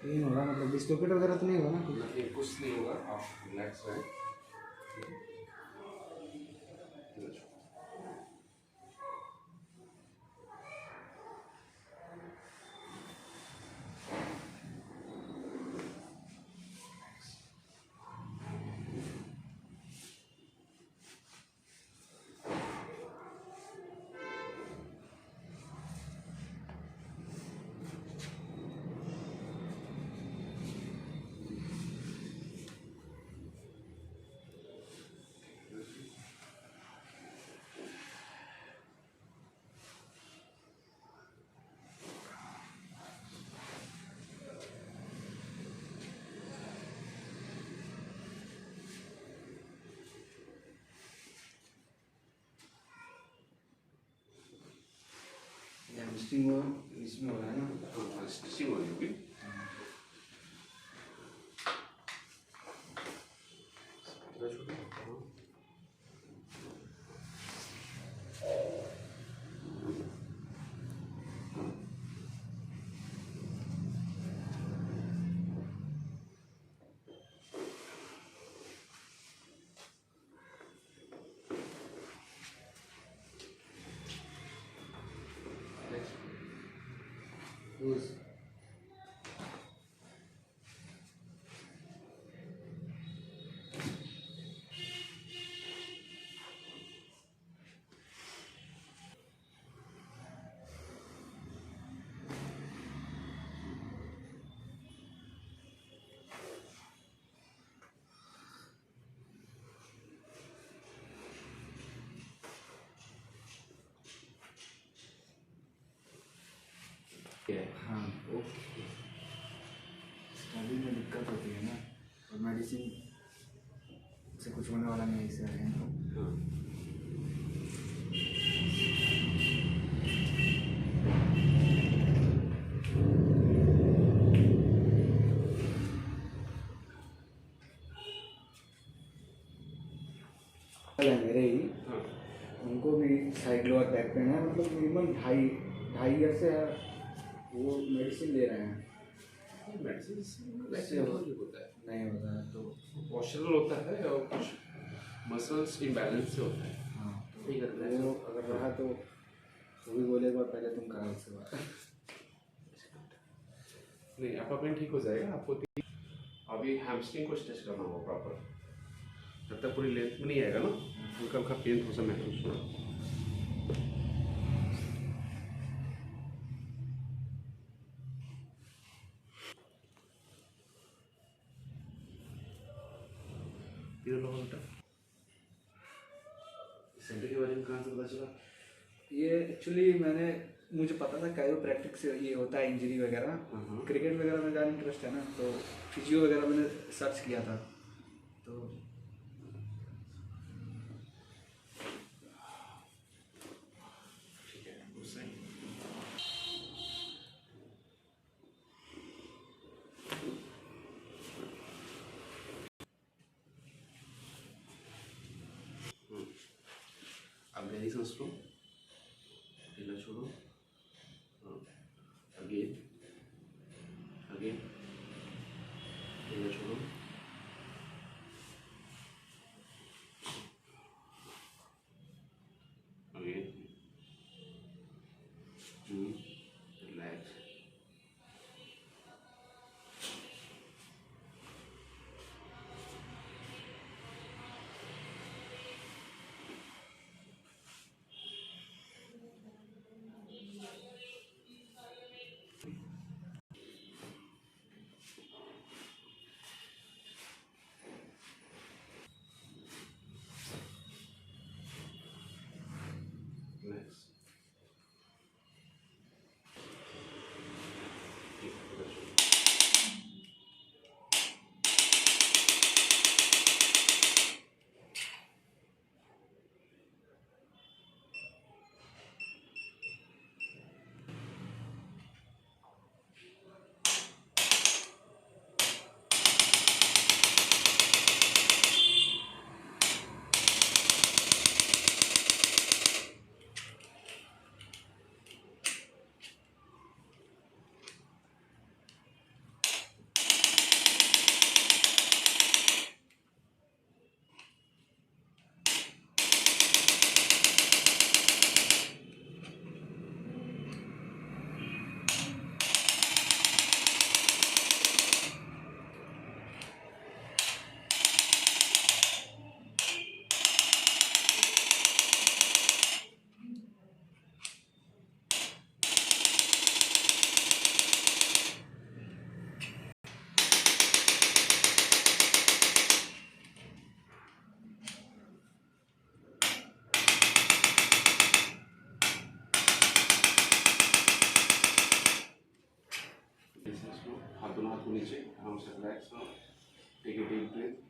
Pen हो रहा मतलब डिस्लोकेट वगैरह तो नहीं होगा ना? नहीं, कुछ नहीं होगा, आप रिलैक्स रहें। स्टिचिंग वो इसमें हो रहा है ना? हाँ, स्टिचिंग हो रही होगी। लूज हाँ ओके। स्टार्टिंग में दिक्कत होती है ना, और मेडिसिन से कुछ होने वाला नहीं इससे है। हाँ, है मेरे ही, हाँ, उनको भी साइड लोअर बैक पेन है, मतलब मिनिमम ढाई ढाई ईयर से वो मेडिसिन ले रहे हैं। मेडिसिन से इससे होता है, नहीं होता है तो पॉस्चरल होता है और कुछ मसल्स इम्बैलेंस से होता है। हाँ, तो ठीक है, वो अगर रहा तो वो भी बोलेगा पहले तुम करा उसके बाद। नहीं, अपॉइंटमेंट ठीक हो जाएगा। आपको अभी हैमस्ट्रिंग को स्ट्रेच करना होगा प्रॉपर, जब तक पूरी लेंथ में नहीं आएगा ना, हल्का हल्का पेन थोड़ा सा महसूस होगा। सेंटर के बारे में कहाँ से पता चला? ये एक्चुअली मुझे पता था काइरोप्रैक्टिक से ये होता है इंजरी वगैरह। क्रिकेट वगैरह में ज़्यादा इंटरेस्ट है ना, तो फिजियो वगैरह मैंने सर्च किया था तो ठीक है, वो सही। अब गहरी सांस लो, ढीला छोड़ो, अगेन अगेन, ढीला छोड़ो, अगेन, रिलैक्स। रिलैक्स। नीचे आराम से रिलैक्स हो, टेक ए डीप ब्रीथ।